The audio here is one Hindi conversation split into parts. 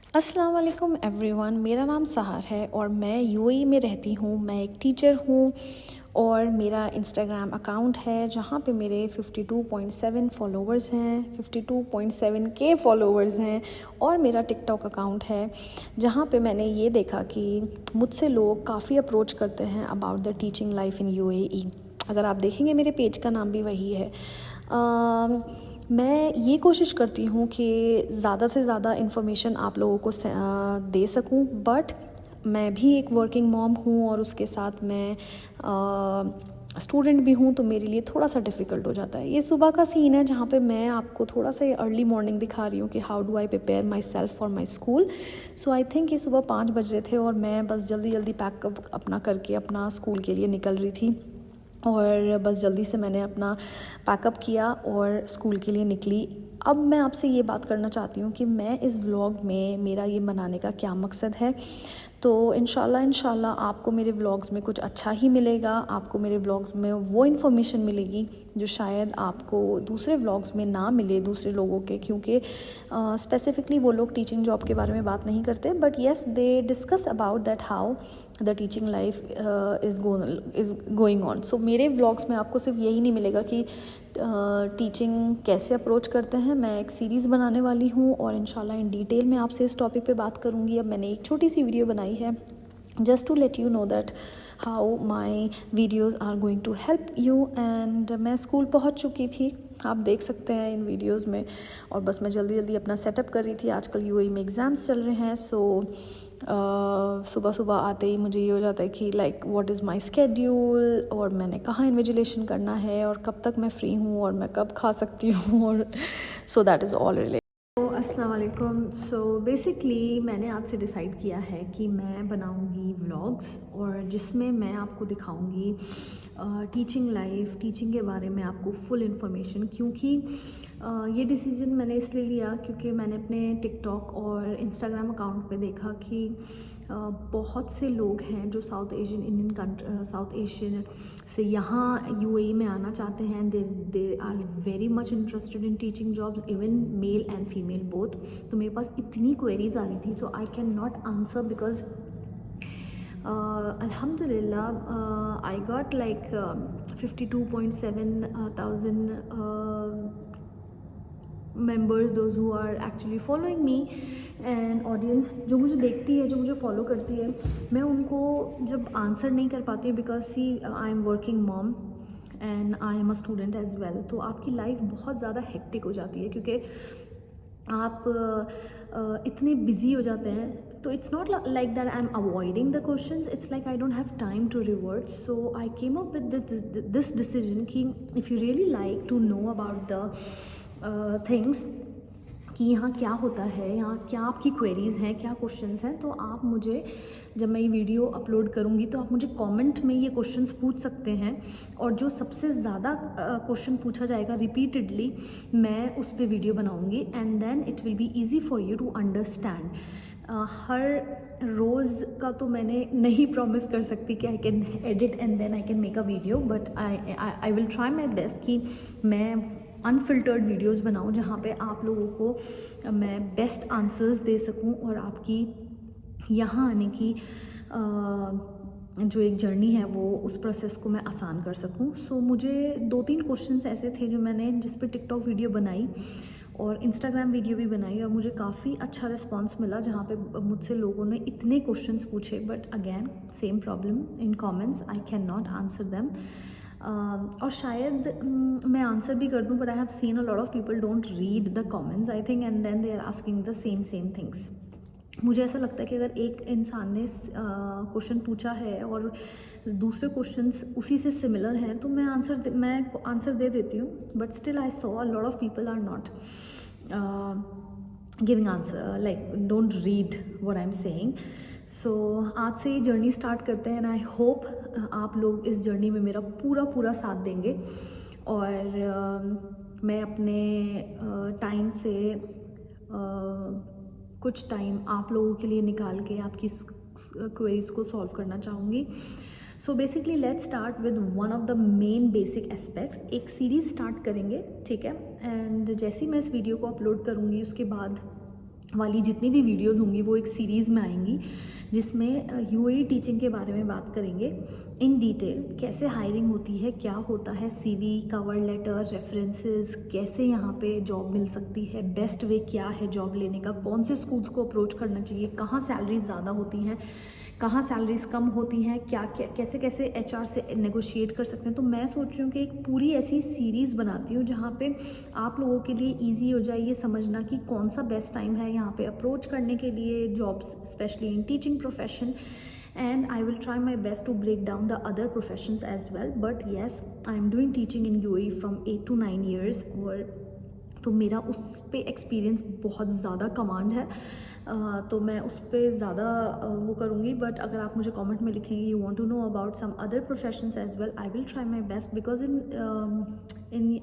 अस्सलाम वालेकुम एवरीवन, मेरा नाम सहर है और मैं यूएई में रहती हूँ। मैं एक टीचर हूँ और मेरा इंस्टाग्राम अकाउंट है जहाँ पे मेरे 52.7 फॉलोवर्स हैं, 52.7 के फॉलोवर्स हैं। और मेरा टिकटॉक अकाउंट है जहाँ पे मैंने ये देखा कि मुझसे लोग काफ़ी अप्रोच करते हैं about the teaching life in UAE. अगर आप देखेंगे मेरे पेज का नाम भी वही है। मैं ये कोशिश करती हूँ कि ज़्यादा से ज़्यादा इन्फॉर्मेशन आप लोगों को दे सकूँ, बट मैं भी एक वर्किंग मॉम हूँ और उसके साथ मैं स्टूडेंट भी हूँ, तो मेरे लिए थोड़ा सा डिफ़िकल्ट हो जाता है। ये सुबह का सीन है जहाँ पे मैं आपको थोड़ा सा अर्ली मॉर्निंग दिखा रही हूँ कि how do I prepare my self for my school. So I think ये सुबह 5 बज रहे थे और मैं बस जल्दी जल्दी पैकअप अपना करके अपना स्कूल के लिए निकल रही थी और बस जल्दी से मैंने अपना पैकअप किया और स्कूल के लिए निकली। अब मैं आपसे ये बात करना चाहती हूँ कि मैं इस व्लॉग में मेरा ये मनाने का क्या मकसद है। तो इंशाल्लाह आपको मेरे व्लॉग्स में कुछ अच्छा ही मिलेगा। आपको मेरे व्लॉग्स में वो इन्फॉर्मेशन मिलेगी जो शायद आपको दूसरे व्लॉग्स में ना मिले दूसरे लोगों के, क्योंकि स्पेसिफिकली वो लोग टीचिंग जॉब के बारे में बात नहीं करते, but yes they discuss about that how the teaching life is going on. So मेरे व्लॉग्स में आपको सिर्फ यही नहीं मिलेगा कि टीचिंग कैसे अप्रोच करते हैं। मैं एक सीरीज़ बनाने वाली हूँ और इंशाल्लाह इन डिटेल में आपसे इस टॉपिक पे बात करूँगी। अब मैंने एक छोटी सी वीडियो बनाई है just to let you know that how my videos are going to help you। and मैं स्कूल पहुंच चुकी थी, आप देख सकते हैं इन वीडियोस में, और बस मैं जल्दी जल्दी अपना सेटअप कर रही थी। आजकल यूएई में एग्ज़ाम्स चल रहे हैं, सो सुबह सुबह आते ही मुझे ये हो जाता है कि like what is my schedule और मैंने कहाँ इन्विजिलेशन करना है और कब तक मैं फ्री हूँ और मैं कब खा सकती हूँ और so that is all related. अस्सलाम वालेकुम। सो बेसिकली मैंने आज से डिसाइड किया है कि मैं बनाऊंगी व्लॉग्स और जिसमें मैं आपको दिखाऊंगी टीचिंग लाइफ, टीचिंग के बारे में आपको फुल इन्फॉर्मेशन। क्योंकि ये डिसीजन मैंने इसलिए लिया क्योंकि मैंने अपने टिकटॉक और इंस्टाग्राम अकाउंट पे देखा कि बहुत से लोग हैं जो साउथ एशियन से यहाँ यूएई में आना चाहते हैं। They are very much interested in teaching jobs, even male and female both. तो मेरे पास इतनी क्वेरीज आ रही थी, तो I can not answer because अल्हम्दुलिल्लाह I got like 52.7 thousand members, those who are actually following me, and audience जो मुझे देखती है, जो मुझे फॉलो करती है, मैं उनको जब आंसर नहीं कर पाती because she I am working mom and I am a student as well, तो आपकी लाइफ बहुत ज़्यादा हेक्टिक हो जाती है क्योंकि आप इतने बिजी हो जाते हैं। तो it's not like that I am avoiding the questions, it's like I don't have time to revert. So I came up with this decision कि if you really like to know about the things कि यहाँ क्या होता है, यहाँ क्या आपकी क्वेरीज़ हैं, क्या क्वेश्चंस हैं, तो आप मुझे जब मैं ये वीडियो अपलोड करूँगी तो आप मुझे कमेंट में ये क्वेश्चंस पूछ सकते हैं। और जो सबसे ज़्यादा क्वेश्चन पूछा जाएगा रिपीटेडली, मैं उस पर वीडियो बनाऊँगी and then it will be easy for you to understand. हर रोज़ का तो मैंने नहीं प्रॉमिस कर सकती कि I can edit and then I can make a video, but I will try my best कि मैं अनफिल्टर्ड वीडियोस बनाऊं जहाँ पे आप लोगों को मैं बेस्ट आंसर्स दे सकूं और आपकी यहाँ आने की जो एक जर्नी है वो उस प्रोसेस को मैं आसान कर सकूं। सो मुझे 2-3 क्वेश्चंस ऐसे थे जो मैंने जिस पे टिकटॉक वीडियो बनाई और इंस्टाग्राम वीडियो भी बनाई और मुझे काफ़ी अच्छा रिस्पांस मिला, जहाँ पे मुझसे लोगों ने इतने क्वेश्चंस पूछे, but again same problem in comments, I can not answer them. और शायद मैं आंसर भी कर दूं, but I have seen a lot of people don't read the comments I think and then they are asking the same things. मुझे ऐसा लगता है कि अगर एक इंसान ने क्वेश्चन पूछा है और दूसरे क्वेश्चंस उसी से सिमिलर हैं तो मैं आंसर दे देती हूँ, but still I saw a lot of people are not giving answer, like don't read what I am saying. So आज से ये जर्नी स्टार्ट करते हैं एंड आई होप आप लोग इस जर्नी में मेरा पूरा साथ देंगे और मैं अपने टाइम से कुछ टाइम आप लोगों के लिए निकाल के आपकी क्वेरीज को सॉल्व करना चाहूँगी। So basically let's start with one of the main basic aspects. एक सीरीज़ स्टार्ट करेंगे, ठीक है, एंड जैसे ही मैं इस वीडियो को अपलोड करूँगी उसके बाद वाली जितनी भी वीडियोस होंगी वो एक सीरीज़ में आएंगी, जिसमें यूएई टीचिंग के बारे में बात करेंगे इन डिटेल। कैसे हायरिंग होती है, क्या होता है सीवी, कवर लेटर, रेफरेंसेस, कैसे यहाँ पे जॉब मिल सकती है, बेस्ट वे क्या है जॉब लेने का, कौन से स्कूल्स को अप्रोच करना चाहिए, कहाँ सैलरीज ज़्यादा होती हैं, कहाँ सैलरीज कम होती हैं, क्या क्या कैसे कैसे एचआर से नेगोशिएट कर सकते हैं। तो मैं सोच रही हूँ कि एक पूरी ऐसी सीरीज़ बनाती हूँ जहाँ पे आप लोगों के लिए इजी हो जाए ये समझना कि कौन सा बेस्ट टाइम है यहाँ पे अप्रोच करने के लिए jobs, specially in teaching profession. And I will try my best to break down the other professions as well. But yes, I am doing teaching in UAE from 8 to 9 years और तो मेरा उस पे एक्सपीरियंस बहुत ज़्यादा कमांड है। तो मैं उस पर ज़्यादा वो करूँगी। बट अगर आप मुझे कमेंट में लिखेंगे you want to know about some other professions as well, I will try my best because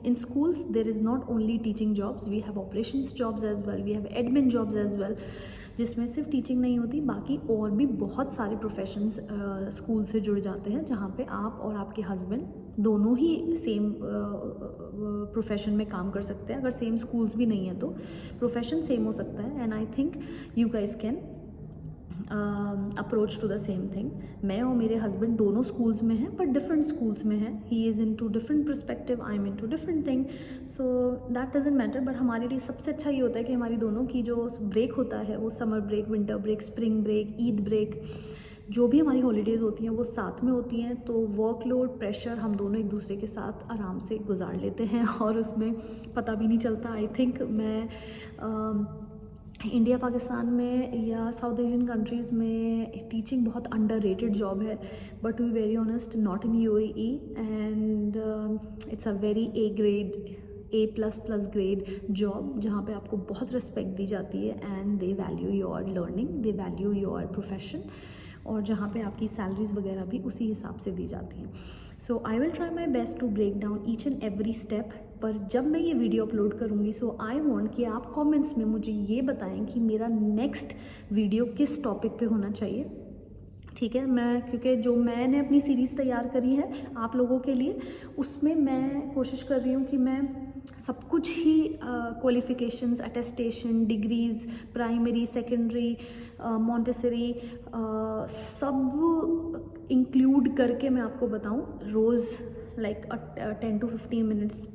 in schools there is not only teaching jobs, we have operations jobs as well, we have admin jobs as well, जिसमें सिर्फ टीचिंग नहीं होती, बाकी और भी बहुत सारे प्रोफेशंस स्कूल से जुड़ जाते हैं, जहाँ पे आप और आपके हस्बैंड दोनों ही सेम प्रोफेशन में काम कर सकते हैं। अगर सेम स्कूल्स भी नहीं है तो प्रोफेशन सेम हो सकता है। And I think you guys can approach to the same thing. मैं और मेरे हस्बैंड दोनों स्कूल्स में हैं, बट डिफरेंट स्कूल्स में हैं। He is into different perspective, I am into different thing, so that doesn't matter. But हमारे लिए सबसे अच्छा ये होता है कि हमारी दोनों की जो ब्रेक होता है वो summer break, winter break, spring break, Eid break, जो भी हमारी हॉलीडेज़ होती हैं वो साथ में होती हैं। तो वर्कलोड, प्रेशर हम दोनों एक दूसरे के साथ आराम से गुजार लेते हैं और उसमें पता भी नहीं चलता। आई थिंक मैं इंडिया पाकिस्तान में या साउथ एशियन कंट्रीज़ में टीचिंग बहुत अंडररेटेड जॉब है, but to be very honest not in UAE, and it's a very A grade, A++ grade job, जहाँ पे आपको बहुत रिस्पेक्ट दी जाती है and they value your learning, they value your profession, और जहाँ पे आपकी सैलरीज वगैरह भी उसी हिसाब से दी जाती हैं। So I will try my best to break down each and every step. पर जब मैं ये वीडियो अपलोड करूँगी, सो आई वांट कि आप कमेंट्स में मुझे ये बताएं कि मेरा नेक्स्ट वीडियो किस टॉपिक पे होना चाहिए, ठीक है। मैं क्योंकि जो मैंने अपनी सीरीज़ तैयार करी है आप लोगों के लिए, उसमें मैं कोशिश कर रही हूँ कि मैं सब कुछ ही qualifications, attestation, degrees, primary, secondary, Montessori, सब इंक्लूड करके मैं आपको बताऊँ रोज़, like 10 to 15 minutes.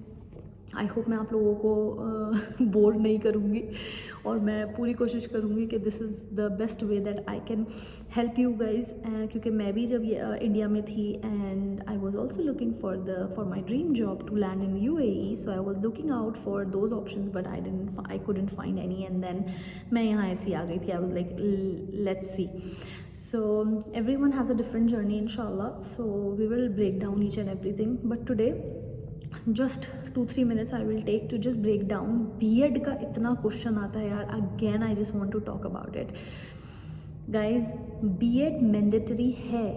I hope मैं आप लोगों को बोर नहीं करूँगी, और मैं पूरी कोशिश करूँगी कि this is the best way that I can help you guys. क्योंकि मैं भी जब इंडिया में थी and I was also looking for my dream job to land in UAE, so I was looking out for those options, but I couldn't find any, and then मैं यहाँ ऐसी आ गई थी। I was like let's see. So everyone has a different journey inshallah, so we will break down each and everything, but today just 2-3 minutes I will take to just break down B.Ed का इतना क्वेश्चन आता है यार, again I just want to talk about it guys। B.Ed mandatory है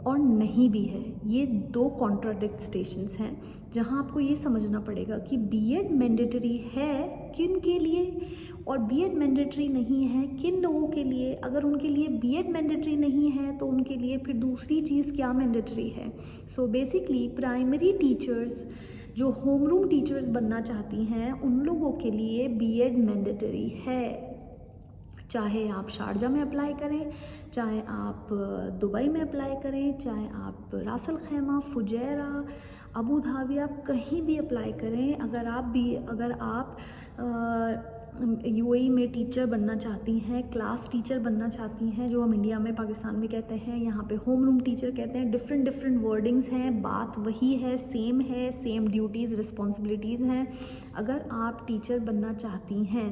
और नहीं भी है, ये दो कॉन्ट्राडिक्ट स्टेशंस हैं जहां आपको ये समझना पड़ेगा कि B.Ed मैंडेटरी है किन के लिए और B.Ed मैंडेटरी नहीं है किन लोगों के लिए। अगर उनके लिए B.Ed मैंडेटरी नहीं है तो उनके लिए फिर दूसरी चीज़ क्या मैंडेटरी है। सो बेसिकली प्राइमरी टीचर्स जो होम रूम टीचर्स बनना चाहती हैं उन लोगों के लिए B.Ed मैंडेटरी है, चाहे आप शारजा में अप्लाई करें, चाहे आप दुबई में अप्लाई करें, चाहे आप रासल खैमा, फुजैरा, अबू धाबी, आप कहीं भी अप्लाई करें। अगर आप UAE में टीचर बनना चाहती हैं, क्लास टीचर बनना चाहती हैं, जो हम इंडिया में, पाकिस्तान में कहते हैं, यहाँ पे होम रूम टीचर कहते हैं। डिफरेंट वर्डिंग्स हैं, बात वही है, सेम ड्यूटीज़, रिस्पॉन्सिबिलिटीज़ हैं। अगर आप टीचर बनना चाहती हैं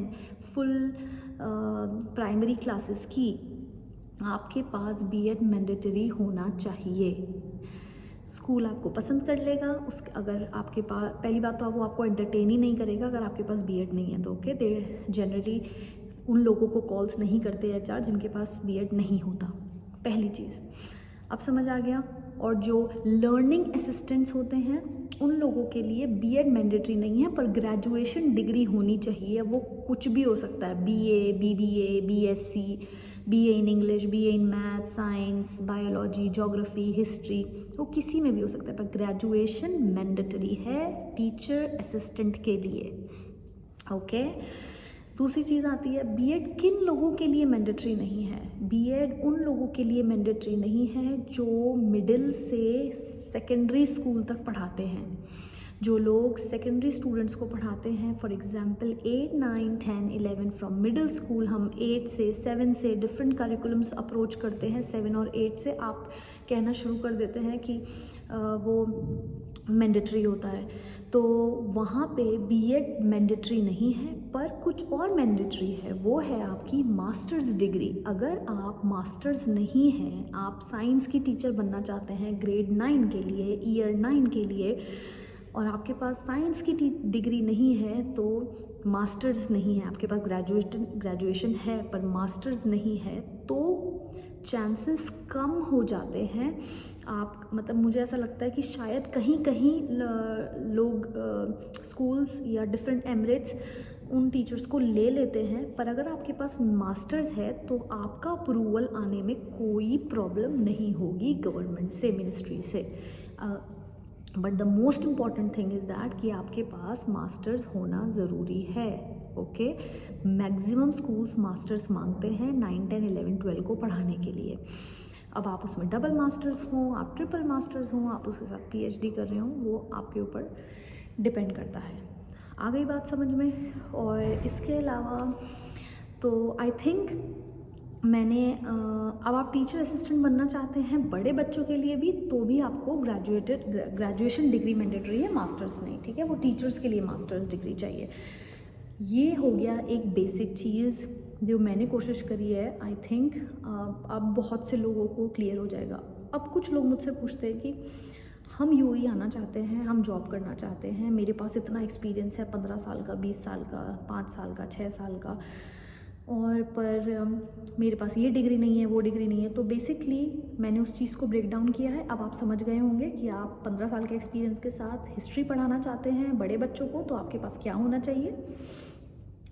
फुल प्राइमरी क्लासेस की, आपके पास B.Ed मैंडेटरी होना चाहिए। स्कूल आपको पसंद कर लेगा अगर आपके पास, पहली बात तो वो आपको एंटरटेन ही नहीं करेगा अगर आपके पास B.Ed नहीं है तो, ओके। दे जनरली उन लोगों को कॉल्स नहीं करते HR जिनके पास B.Ed नहीं होता, पहली चीज़। अब समझ आ गया। और जो लर्निंग असिस्टेंट्स होते हैं उन लोगों के लिए B.Ed मैंडेटरी नहीं है, पर ग्रेजुएशन डिग्री होनी चाहिए। वो कुछ भी हो सकता है, BA, BBA, BSc, BA in English, BA in math, science, biology, geography, history, वो किसी में भी हो सकता है, पर ग्रेजुएशन मैंडेटरी है टीचर असिस्टेंट के लिए, ओके। दूसरी चीज़ आती है बीएड किन लोगों के लिए मैंडेटरी नहीं है। बीएड उन लोगों के लिए मैंडेटरी नहीं है जो मिडिल से सेकेंडरी स्कूल तक पढ़ाते हैं। जो लोग सेकेंडरी स्टूडेंट्स को पढ़ाते हैं, for example 8, 9, 10, 11 from middle school, हम 8 से 7 से डिफरेंट करिकुलम्स अप्रोच करते हैं। 7 और 8 से आप कहना शुरू कर देते हैं कि वो मैंडेटरी होता है, तो वहाँ पे बीएड मैंडेटरी नहीं है, पर कुछ और मैंडेटरी है, वो है आपकी मास्टर्स डिग्री। अगर आप मास्टर्स नहीं हैं, आप साइंस की टीचर बनना चाहते हैं ग्रेड 9 के लिए, ईयर 9 के लिए, और आपके पास साइंस की डिग्री नहीं है, तो मास्टर्स नहीं है, आपके पास ग्रेजुएशन है पर मास्टर्स नहीं है, तो चांसेस कम हो जाते हैं। आप मतलब मुझे ऐसा लगता है कि शायद कहीं कहीं लोग स्कूल्स या डिफरेंट एमरेट्स उन टीचर्स को ले लेते हैं, पर अगर आपके पास मास्टर्स है तो आपका अप्रूवल आने में कोई प्रॉब्लम नहीं होगी गवर्नमेंट से, मिनिस्ट्री से। But the most important thing is that कि आपके पास मास्टर्स होना ज़रूरी है। ओके, मैक्सिमम स्कूल्स मास्टर्स मांगते हैं 9, 10, 11, 12 को पढ़ाने के लिए। अब आप उसमें डबल मास्टर्स हों, आप ट्रिपल मास्टर्स हों, आप उसके साथ पीएचडी कर रहे हों, वो आपके ऊपर डिपेंड करता है। आ गई बात समझ में? और इसके अलावा तो आई थिंक मैंने अब आप टीचर असिस्टेंट बनना चाहते हैं बड़े बच्चों के लिए भी, तो भी आपको ग्रेजुएशन डिग्री मैंडेटरी है, मास्टर्स नहीं, ठीक है? वो टीचर्स के लिए मास्टर्स डिग्री चाहिए। ये हो गया एक बेसिक चीज़ जो मैंने कोशिश करी है। आई थिंक अब बहुत से लोगों को क्लियर हो जाएगा। अब कुछ लोग मुझसे पूछते हैं कि हम यूएई आना चाहते हैं, हम जॉब करना चाहते हैं, मेरे पास इतना एक्सपीरियंस है, 15 साल का, 20 साल का, 5 साल का, 6 साल का, और पर मेरे पास ये डिग्री नहीं है, वो डिग्री नहीं है। तो बेसिकली मैंने उस चीज़ को ब्रेक डाउन किया है। अब आप समझ गए होंगे कि आप 15 साल के एक्सपीरियंस के साथ हिस्ट्री पढ़ाना चाहते हैं बड़े बच्चों को, तो आपके पास क्या होना चाहिए।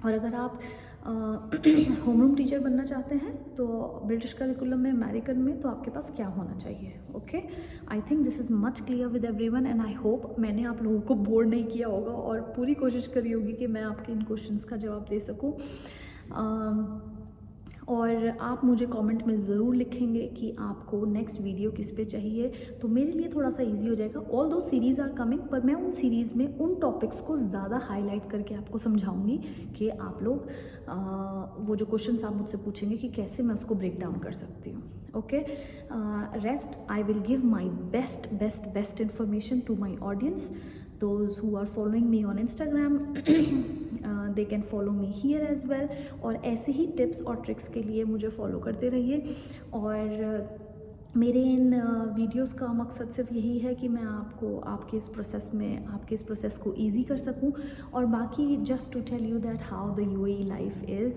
और अगर आप होमरूम टीचर बनना चाहते हैं तो ब्रिटिश करिकुलम में, अमेरिकन में, तो आपके पास क्या होना चाहिए। Okay, I think this is much clear with everyone and I hope मैंने आप लोगों को बोर नहीं किया होगा और पूरी कोशिश करी होगी कि मैं आपके इन क्वेश्चंस का जवाब दे सकूं। और आप मुझे कमेंट में ज़रूर लिखेंगे कि आपको नेक्स्ट वीडियो किस पे चाहिए, तो मेरे लिए थोड़ा सा इजी हो जाएगा। ऑल दो सीरीज़ आर कमिंग, पर मैं उन सीरीज़ में उन टॉपिक्स को ज़्यादा हाईलाइट करके आपको समझाऊंगी कि आप लोग वो जो क्वेश्चंस आप मुझसे पूछेंगे कि कैसे मैं उसको ब्रेक डाउन कर सकती हूँ। Okay, rest I will give my best information to my audience. Those who are following me on Instagram, they can follow me here as well। और ऐसे ही टिप्स और ट्रिक्स के लिए मुझे फॉलो करते रहिए। और मेरे इन वीडियोस का मकसद सिर्फ यही है कि मैं आपको आपके इस प्रोसेस को इजी कर सकूं। और बाकी just to tell you that how the UAE life is,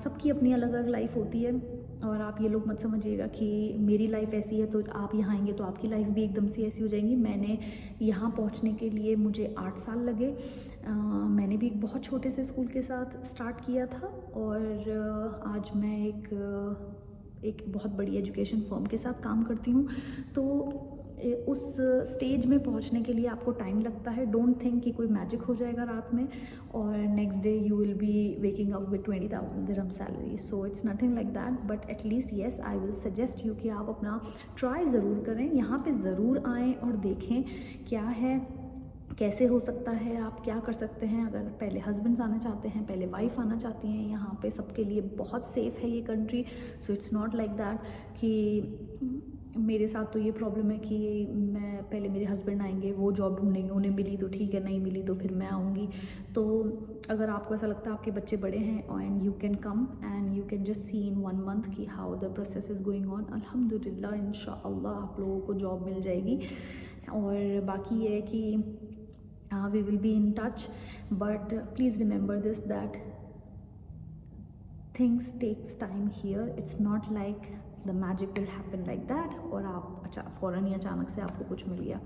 सबकी अपनी अलग अलग लाइफ होती है। और आप ये लोग मत समझिएगा कि मेरी लाइफ ऐसी है तो आप यहाँ आएंगे तो आपकी लाइफ भी एकदम से ऐसी हो जाएंगी। मैंने यहाँ पहुँचने के लिए मुझे 8 साल लगे। मैंने भी एक बहुत छोटे से स्कूल के साथ स्टार्ट किया था, और आज मैं एक बहुत बड़ी एजुकेशन फर्म के साथ काम करती हूँ। तो उस स्टेज में पहुँचने के लिए आपको टाइम लगता है। डोंट थिंक कि कोई मैजिक हो जाएगा रात में और next day you will be waking up with 20,000 dirham salary. So it's nothing like that, but at least yes I will suggest you कि आप अपना ट्राई ज़रूर करें, यहाँ पे ज़रूर आएँ और देखें क्या है, कैसे हो सकता है, आप क्या कर सकते हैं। अगर पहले हस्बैंड्स आना चाहते हैं, पहले वाइफ आना चाहती हैं, यहाँ पे सबके लिए बहुत सेफ़ है ये country. So it's not like that कि मेरे साथ तो ये प्रॉब्लम है कि मैं पहले मेरे हस्बैंड आएंगे, वो जॉब ढूंढेंगे, उन्हें मिली तो ठीक है, नहीं मिली तो फिर मैं आऊँगी। तो अगर आपको ऐसा लगता है आपके बच्चे बड़े हैं and you can come and you can just see in 1 month कि how the process is going on, अल्हम्दुलिल्लाह इंशाअल्लाह आप लोगों को जॉब मिल जाएगी। और बाकी ये है कि we will be in touch, but please remember this that things takes time here. It's not like the magic will happen like that और आप फ़ौरन ही अचानक से आपको कुछ मिल गया।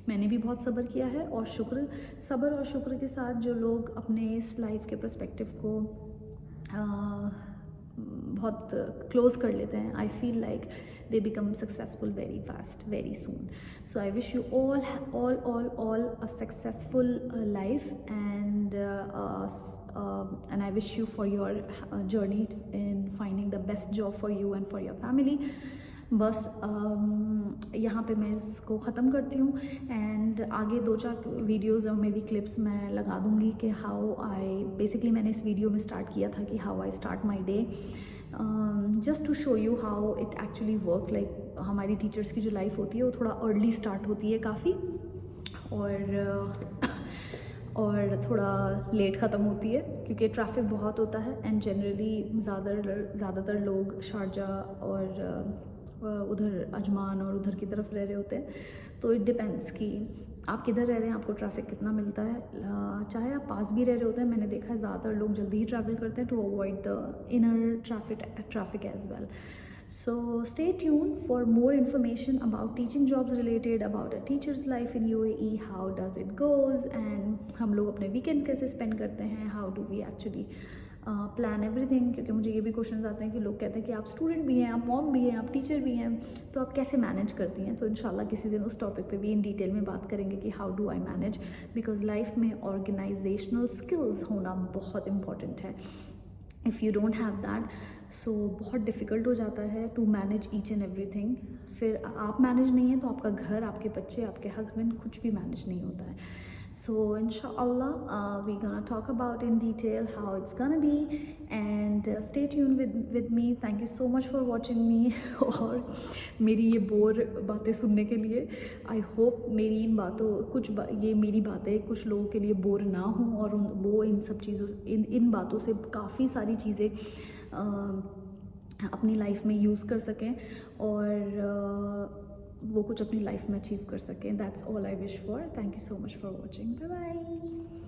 मैंने भी बहुत सब्र किया है, और सब्र और शुक्र के साथ जो लोग अपने इस लाइफ के पर्सपेक्टिव को बहुत क्लोज कर लेते हैं, I feel like they become successful very fast, very soon. So I wish you all a successful life and and I wish you for your journey in finding the best job for you and for your family. बस यहाँ पे मैं इसको ख़त्म करती हूँ एंड आगे 2-4 वीडियोज़ और मे बी क्लिप्स मैं लगा दूँगी कि हाउ आई बेसिकली मैंने इस वीडियो में स्टार्ट किया था कि how I start my day, just to show you how it actually works. Like हमारी टीचर्स की जो लाइफ होती है वो थोड़ा अर्ली स्टार्ट होती है काफ़ी, और थोड़ा लेट ख़त्म होती है क्योंकि ट्रैफिक बहुत होता है एंड जनरली ज़्यादातर लोग शारजाह और उधर अजमान और उधर की तरफ रह रहे होते हैं। तो इट डिपेंड्स कि आप किधर रह रहे हैं, आपको ट्रैफिक कितना मिलता है। चाहे आप पास भी रह रहे होते हैं, मैंने देखा है ज़्यादातर लोग जल्दी ही ट्रैवल करते हैं to avoid the inner traffic as well. So stay tuned for more information about teaching jobs related, about a teacher's life in UAE, how does it goes, and हम लोग अपने weekends कैसे spend करते हैं, how do we actually plan everything. क्योंकि मुझे ये भी क्वेश्चन आते हैं कि लोग कहते हैं कि आप स्टूडेंट भी हैं, आप मॉम भी हैं, आप टीचर भी हैं, तो आप कैसे मैनेज करती हैं। तो इंशाल्लाह किसी दिन उस टॉपिक पे भी इन डिटेल में बात करेंगे कि how do I manage, because life में ऑर्गेनाइजेशनल स्किल्स होना बहुत इंपॉर्टेंट है। If you don't have that so बहुत डिफ़िकल्ट हो जाता है to manage each and everything. फिर आप मैनेज नहीं है तो आपका घर, आपके बच्चे, आपके हस्बैंड, कुछ भी मैनेज नहीं होता है। So inshallah we're gonna talk about in detail how it's gonna be, and stay tuned with me. Thank you so much for watching me और मेरी ये बोर बातें सुनने के लिए। I hope मेरी इन बातों ये मेरी बातें कुछ लोगों के लिए बोर ना हो और वो इन सब चीज़ों इन बातों से काफ़ी सारी चीज़ें अपनी लाइफ में यूज़ कर सकें और वो कुछ अपनी लाइफ में अचीव कर सकें। That's all I wish for. Thank you so much for watching. Bye bye.